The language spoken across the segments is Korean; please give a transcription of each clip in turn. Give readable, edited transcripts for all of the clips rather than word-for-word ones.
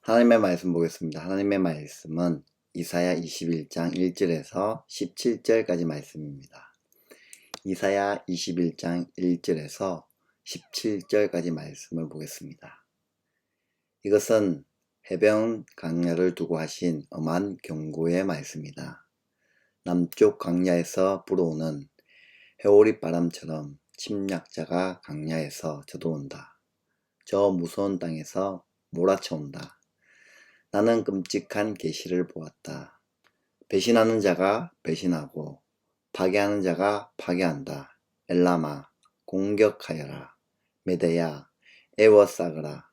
하나님의 말씀 보겠습니다. 하나님의 말씀은 이사야 21장 1절에서 17절까지 말씀입니다. 이사야 21장 1절에서 17절까지 말씀을 보겠습니다. 이것은 해변 강야를 두고 하신 엄한 경고의 말씀이다. 남쪽 강야에서 불어오는 회오리 바람처럼 침략자가 강야에서 저들어온다. 저 무서운 땅에서 몰아쳐온다. 나는 끔찍한 계시를 보았다. 배신하는 자가 배신하고 파괴하는 자가 파괴한다. 엘라마, 공격하여라. 메대야, 애워싸거라.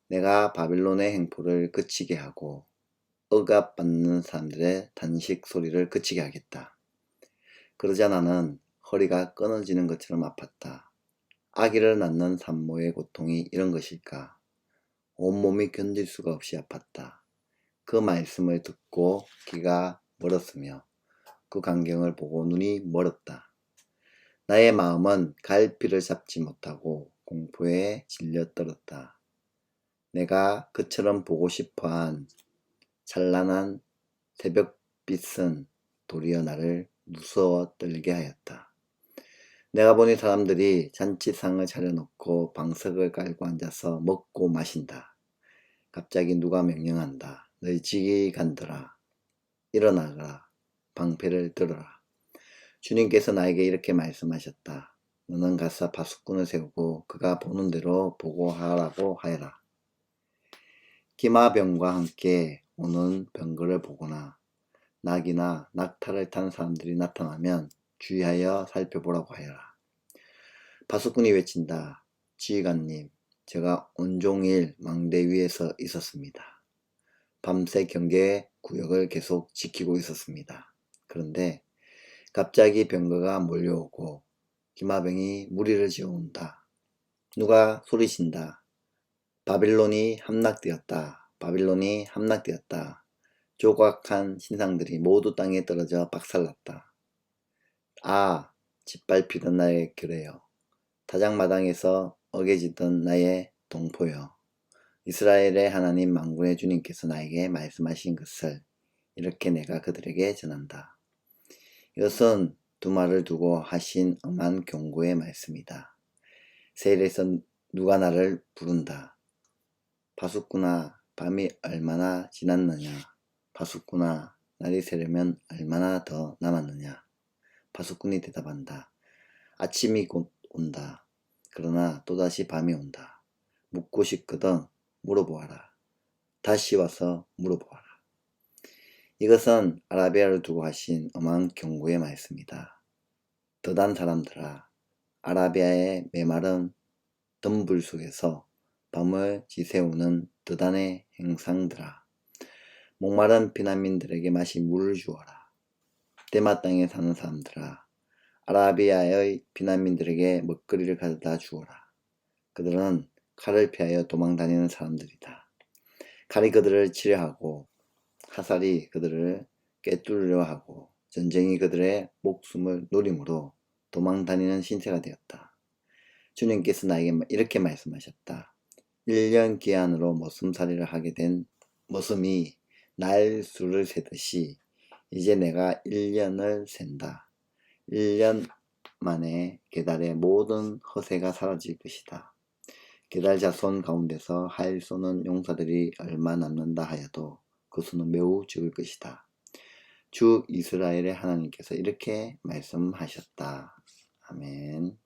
내가 바빌론의 행포를 그치게 하고 억압받는 사람들의 단식 소리를 그치게 하겠다. 그러자 나는 허리가 끊어지는 것처럼 아팠다. 아기를 낳는 산모의 고통이 이런 것일까? 온몸이 견딜 수가 없이 아팠다. 그 말씀을 듣고 귀가 멀었으며 그 광경을 보고 눈이 멀었다. 나의 마음은 갈피를 잡지 못하고 공포에 질려 떨었다. 내가 그처럼 보고 싶어한 찬란한 새벽빛은 도리어 나를 무서워 떨게 하였다. 내가 보니 사람들이 잔치상을 차려놓고 방석을 깔고 앉아서 먹고 마신다. 갑자기 누가 명령한다. 너희 지휘관들아, 일어나거라. 방패를 들어라. 주님께서 나에게 이렇게 말씀하셨다. 너는 가서 파수꾼을 세우고 그가 보는 대로 보고하라고 하여라. 기마병과 함께 오는 병거를 보거나 낙이나 낙타를 탄 사람들이 나타나면 주의하여 살펴보라고 하여라. 파수꾼이 외친다. 지휘관님, 제가 온종일 망대 위에서 있었습니다. 밤새 경계 구역을 계속 지키고 있었습니다. 그런데 갑자기 병거가 몰려오고 기마병이 무리를 지어온다. 누가 소리친다. 바빌론이 함락되었다. 바빌론이 함락되었다. 조각한 신상들이 모두 땅에 떨어져 박살났다. 아, 짓밟히던 나의 결의여. 타작마당에서 어겨지던 나의 동포여. 이스라엘의 하나님 만군의 주님께서 나에게 말씀하신 것을 이렇게 내가 그들에게 전한다. 이것은 두말을 두고 하신 엄한 경고의 말씀이다. 세일에서 누가 나를 부른다. 파수꾼아, 밤이 얼마나 지났느냐. 파수꾼아, 날이 새려면 얼마나 더 남았느냐. 파수꾼이 대답한다. 아침이 곧 온다. 그러나 또다시 밤이 온다. 묻고 싶거든 물어보아라. 다시 와서 물어보아라. 이것은 아라비아를 두고 하신 엄한 경고의 말씀이다. 더단 사람들아, 아라비아의 메마른 덤불 속에서 밤을 지새우는 더단의 행상들아, 목마른 피난민들에게 마실 물을 주어라. 데마 땅에 사는 사람들아, 아라비아의 피난민들에게 먹거리를 가져다 주어라. 그들은 칼을 피하여 도망다니는 사람들이다. 칼이 그들을 치려하고 화살이 그들을 꿰뚫으려 하고 전쟁이 그들의 목숨을 노림으로 도망다니는 신세가 되었다. 주님께서 나에게 이렇게 말씀하셨다. 1년 기한으로 머슴살이를 하게 된 머슴이 날수를 세듯이 이제 내가 1년을 센다. 1년 만에 게달의 모든 허세가 사라질 것이다. 게달 자손 가운데서 하일 쏘는 용사들이 얼마 남는다 하여도 그 수는 매우 적을 것이다. 주 이스라엘의 하나님께서 이렇게 말씀하셨다. 아멘.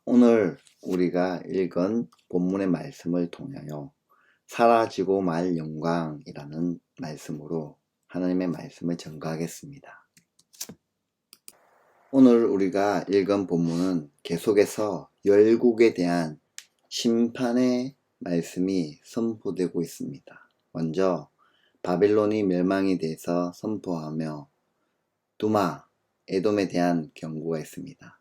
오늘 우리가 읽은 본문의 말씀을 통하여 사라지고 말 영광이라는 말씀으로 하나님의 말씀을 전가하겠습니다. 오늘 우리가 읽은 본문은 계속해서 열국에 대한 심판의 말씀이 선포되고 있습니다. 먼저 바빌론이 멸망에 대해서 선포하며 두마, 에돔에 대한 경고가 있습니다.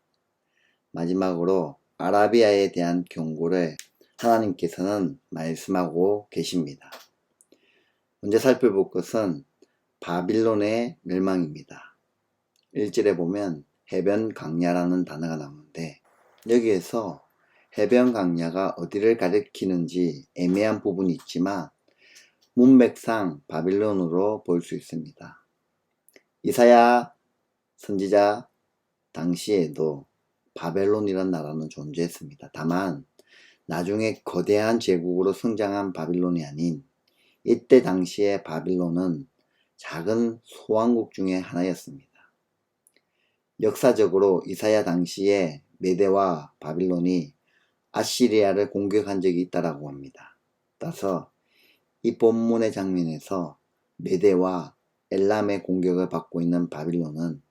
마지막으로 아라비아에 대한 경고를 하나님께서는 말씀하고 계십니다. 먼저 살펴볼 것은 바빌론의 멸망입니다. 1절에 보면 해변 강야라는 단어가 나오는데 여기에서 해변 강야가 어디를 가리키는지 애매한 부분이 있지만 문맥상 바빌론으로 볼 수 있습니다. 이사야 선지자 당시에도 바벨론이란 나라는 존재했습니다. 다만 나중에 거대한 제국으로 성장한 바빌론이 아닌 이때 당시의 바빌론은 작은 소왕국 중의 하나였습니다. 역사적으로 이사야 당시에 메대와 바빌론이 아시리아를 공격한 적이 있다고 합니다. 따라서 이 본문의 장면에서 메대와 엘람의 공격을 받고 있는 바빌론은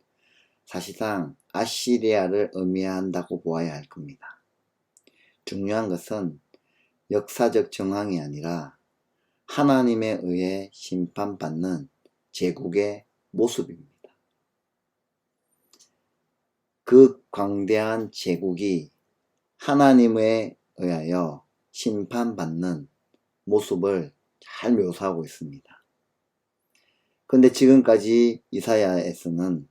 사실상 아시리아를 의미한다고 보아야 할 겁니다. 중요한 것은 역사적 정황이 아니라 하나님에 의해 심판받는 제국의 모습입니다. 그 광대한 제국이 하나님에 의하여 심판받는 모습을 잘 묘사하고 있습니다. 그런데 지금까지 이사야에서는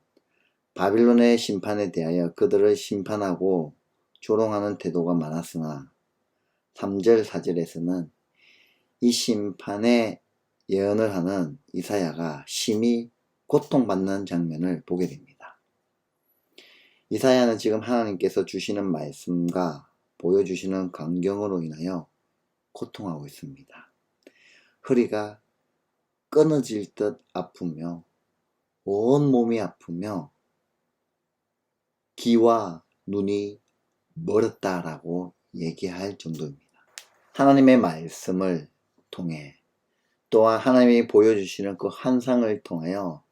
바빌론의 심판에 대하여 그들을 심판하고 조롱하는 태도가 많았으나 3절 4절에서는 이 심판의 예언을 하는 이사야가 심히 고통받는 장면을 보게 됩니다. 이사야는 지금 하나님께서 주시는 말씀과 보여주시는 광경으로 인하여 고통하고 있습니다. 허리가 끊어질 듯 아프며 온 몸이 아프며 귀와 눈이 멀었다라고 얘기할 정도입니다. 하나님의 말씀을 통해 또한 하나님이 보여주시는 그 환상을 통하여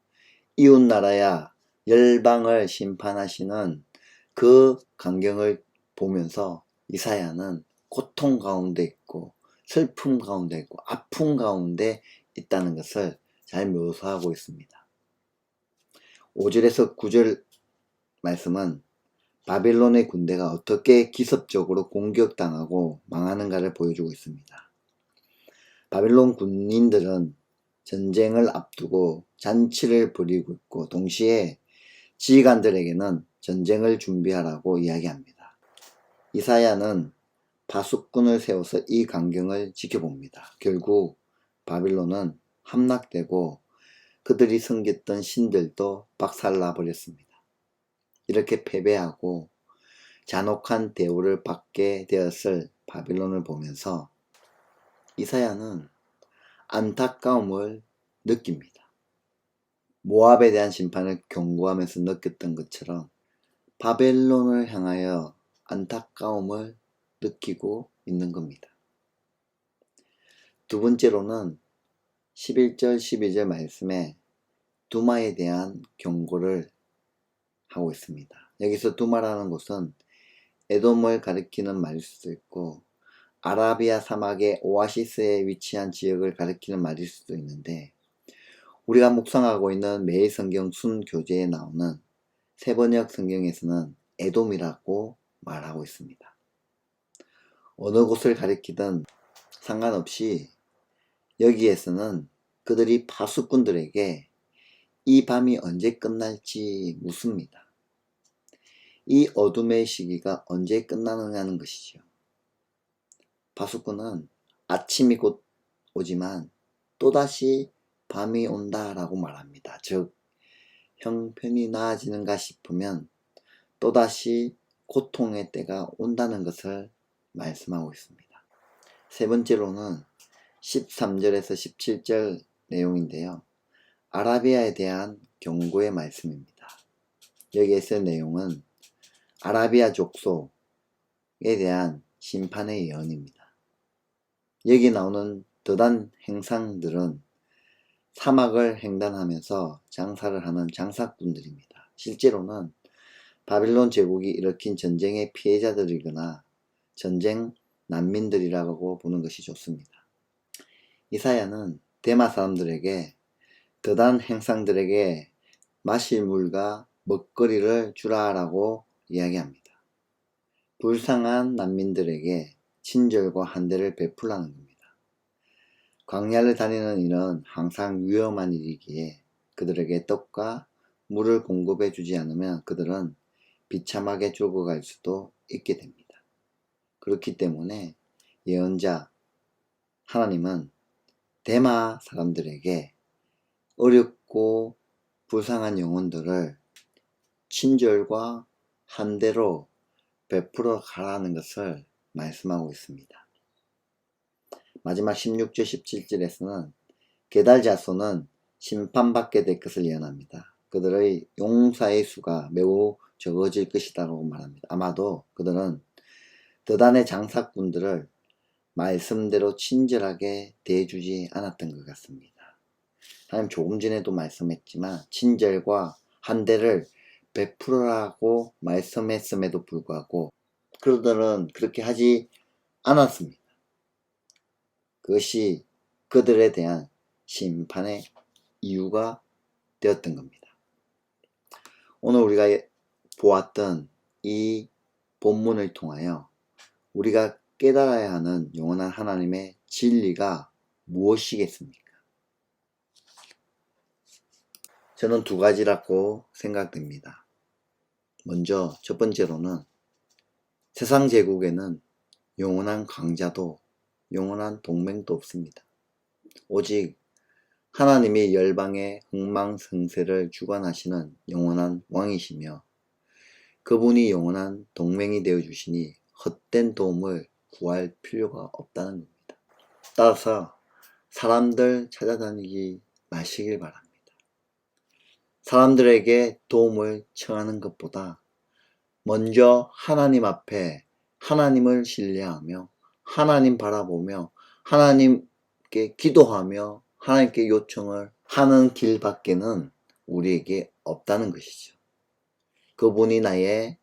이웃나라야 열방을 심판하시는 그 광경을 보면서 이사야는 고통 가운데 있고 슬픔 가운데 있고 아픔 가운데 있다는 것을 잘 묘사하고 있습니다. 5절에서 9절 말씀은 바빌론의 군대가 어떻게 기습적으로 공격당하고 망하는가를 보여주고 있습니다. 바빌론 군인들은 전쟁을 앞두고 잔치를 벌이고 있고 동시에 지휘관들에게는 전쟁을 준비하라고 이야기합니다. 이사야는 파수꾼을 세워서 이 광경을 지켜봅니다. 결국 바빌론은 함락되고 그들이 섬겼던 신들도 박살나 버렸습니다. 이렇게 패배하고 잔혹한 대우를 받게 되었을 바빌론을 보면서 이사야는 안타까움을 느낍니다. 모압에 대한 심판을 경고하면서 느꼈던 것처럼 바벨론을 향하여 안타까움을 느끼고 있는 겁니다. 두 번째로는 11절 12절 말씀에 두마에 대한 경고를 하고 있습니다. 여기서 두마라는 곳은 에돔을 가리키는 말일 수도 있고 아라비아 사막의 오아시스에 위치한 지역을 가리키는 말일 수도 있는데 우리가 묵상하고 있는 매일 성경 순교재에 나오는 세번역 성경에서는 에돔이라고 말하고 있습니다. 어느 곳을 가리키든 상관없이 여기에서는 그들이 파수꾼들에게 이 밤이 언제 끝날지 묻습니다. 이 어둠의 시기가 언제 끝나느냐는 것이죠. 파수꾼은 아침이 곧 오지만 또다시 밤이 온다라고 말합니다. 즉 형편이 나아지는가 싶으면 또다시 고통의 때가 온다는 것을 말씀하고 있습니다. 세 번째로는 13절에서 17절 내용인데요. 아라비아에 대한 경고의 말씀입니다. 여기에서 내용은 아라비아 족속에 대한 심판의 예언입니다. 여기 나오는 더단 행상들은 사막을 횡단하면서 장사를 하는 장사꾼들입니다. 실제로는 바빌론 제국이 일으킨 전쟁의 피해자들이거나 전쟁 난민들이라고 보는 것이 좋습니다. 이사야는 데마 사람들에게 더단 행상들에게 마실 물과 먹거리를 주라라고 이야기합니다. 불쌍한 난민들에게 친절과 한대를 베풀라는 겁니다. 광야를 다니는 일은 항상 위험한 일이기에 그들에게 떡과 물을 공급해 주지 않으면 그들은 비참하게 죽어갈 수도 있게 됩니다. 그렇기 때문에 예언자 하나님은 대마 사람들에게 어렵고 불쌍한 영혼들을 친절과 한대로 베풀어 가라는 것을 말씀하고 있습니다. 마지막 16절 17절에서는 게달 자손은 심판받게 될 것을 예언합니다. 그들의 용사의 수가 매우 적어질 것이라고 말합니다. 아마도 그들은 더단의 장사꾼들을 말씀대로 친절하게 대해주지 않았던 것 같습니다. 하나님 조금 전에도 말씀했지만 친절과 한대를 베풀으라고 말씀했음에도 불구하고 그들은 그렇게 하지 않았습니다. 그것이 그들에 대한 심판의 이유가 되었던 겁니다. 오늘 우리가 보았던 이 본문을 통하여 우리가 깨달아야 하는 영원한 하나님의 진리가 무엇이겠습니까? 저는 두 가지라고 생각됩니다. 먼저 첫 번째로는 세상 제국에는 영원한 강자도 영원한 동맹도 없습니다. 오직 하나님이 열방의 흥망성쇠를 주관하시는 영원한 왕이시며 그분이 영원한 동맹이 되어주시니 헛된 도움을 구할 필요가 없다는 겁니다. 따라서 사람들 찾아다니지 마시길 바랍니다. 사람들에게 도움을 청하는 것보다 먼저 하나님 앞에 하나님을 신뢰하며 하나님 바라보며 하나님께 기도하며 하나님께 요청을 하는 길밖에는 우리에게 없다는 것이죠. 그분이 나의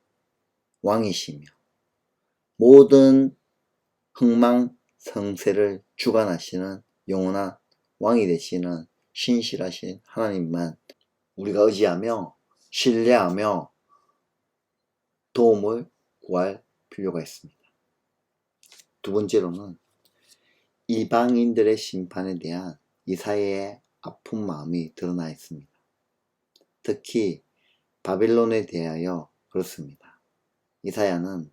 왕이시며 모든 흥망성쇠를 주관하시는 영원한 왕이 되시는 신실하신 하나님만 우리가 의지하며 신뢰하며 도움을 구할 필요가 있습니다. 두 번째로는 이방인들의 심판에 대한 이사야의 아픈 마음이 드러나 있습니다. 특히 바빌론에 대하여 그렇습니다. 이사야는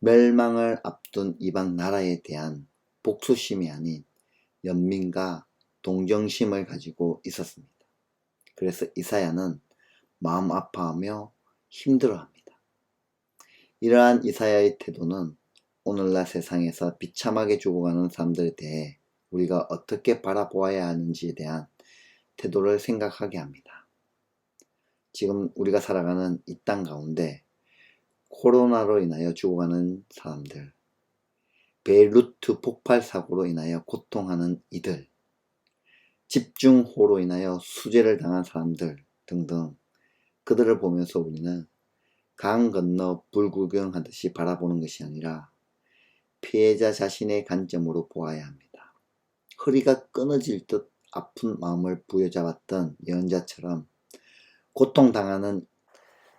멸망을 앞둔 이방 나라에 대한 복수심이 아닌 연민과 동정심을 가지고 있었습니다. 그래서 이사야는 마음 아파하며 힘들어합니다. 이러한 이사야의 태도는 오늘날 세상에서 비참하게 죽어가는 사람들에 대해 우리가 어떻게 바라보아야 하는지에 대한 태도를 생각하게 합니다. 지금 우리가 살아가는 이 땅 가운데 코로나로 인하여 죽어가는 사람들, 베이루트 폭발 사고로 인하여 고통하는 이들, 집중호우로 인하여 수재를 당한 사람들 등등 그들을 보면서 우리는 강 건너 불구경하듯이 바라보는 것이 아니라 피해자 자신의 관점으로 보아야 합니다. 허리가 끊어질 듯 아픈 마음을 부여잡았던 예언자처럼 고통당하는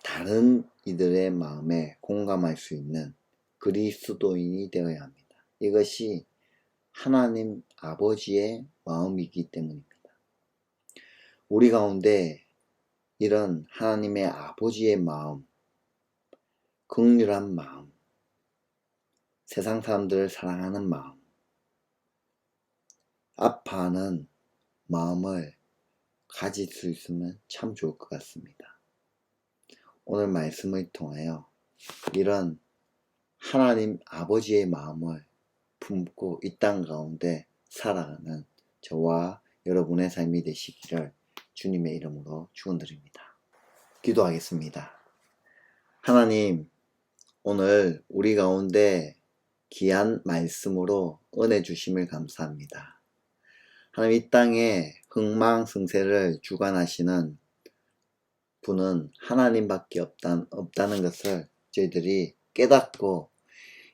다른 이들의 마음에 공감할 수 있는 그리스도인이 되어야 합니다. 이것이 하나님 아버지의 마음이기 때문입니다. 우리 가운데 이런 하나님의 아버지의 마음, 긍휼한 마음, 세상 사람들을 사랑하는 마음, 아파하는 마음을 가질 수 있으면 참 좋을 것 같습니다. 오늘 말씀을 통하여 이런 하나님 아버지의 마음을 품고 이 땅 가운데 살아가는 저와 여러분의 삶이 되시기를 주님의 이름으로 축원드립니다. 기도하겠습니다. 하나님, 오늘 우리 가운데 귀한 말씀으로 은혜 주심을 감사합니다. 하나님, 이 땅에 흥망성쇠를 주관하시는 분은 하나님밖에 없다는 것을 저희들이 깨닫고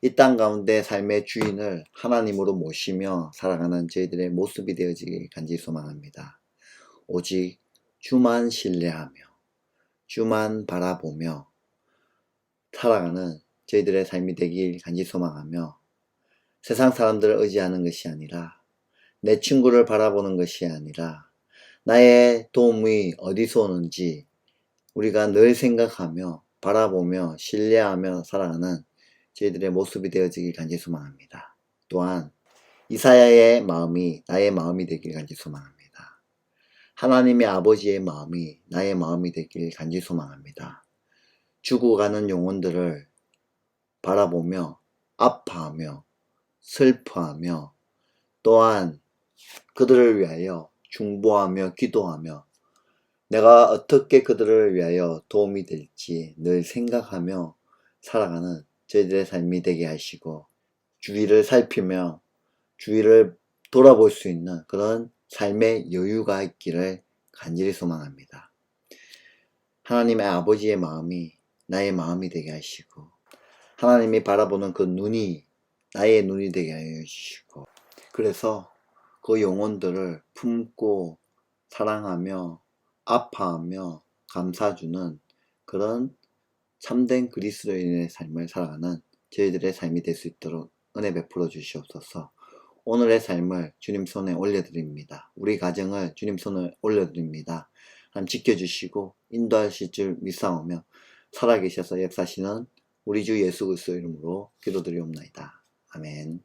이 땅 가운데 삶의 주인을 하나님으로 모시며 살아가는 저희들의 모습이 되어지길 간절히 소망합니다. 오직 주만 신뢰하며 주만 바라보며 살아가는 저희들의 삶이 되길 간절히 소망하며 세상 사람들을 의지하는 것이 아니라 내 친구를 바라보는 것이 아니라 나의 도움이 어디서 오는지 우리가 늘 생각하며 바라보며 신뢰하며 살아가는 저희들의 모습이 되어지길 간절히 소망합니다. 또한 이사야의 마음이 나의 마음이 되길 간절히 소망합니다. 하나님의 아버지의 마음이 나의 마음이 되길 간절히 소망합니다. 죽어가는 영혼들을 바라보며 아파하며 슬퍼하며 또한 그들을 위하여 중보하며 기도하며 내가 어떻게 그들을 위하여 도움이 될지 늘 생각하며 살아가는 저희들의 삶이 되게 하시고 주위를 살피며 주위를 돌아볼 수 있는 그런 삶의 여유가 있기를 간절히 소망합니다. 하나님의 아버지의 마음이 나의 마음이 되게 하시고 하나님이 바라보는 그 눈이 나의 눈이 되게 하여 주시고 그래서 그 영혼들을 품고 사랑하며 아파하며 감사주는 그런 참된 그리스도인의 삶을 살아가는 저희들의 삶이 될 수 있도록 은혜 베풀어 주시옵소서. 오늘의 삶을 주님 손에 올려드립니다. 우리 가정을 주님 손에 올려드립니다. 하나님 지켜주시고 인도하실 줄 믿사오며 살아계셔서 역사하시는 우리 주 예수 그리스도 이름으로 기도드리옵나이다. 아멘.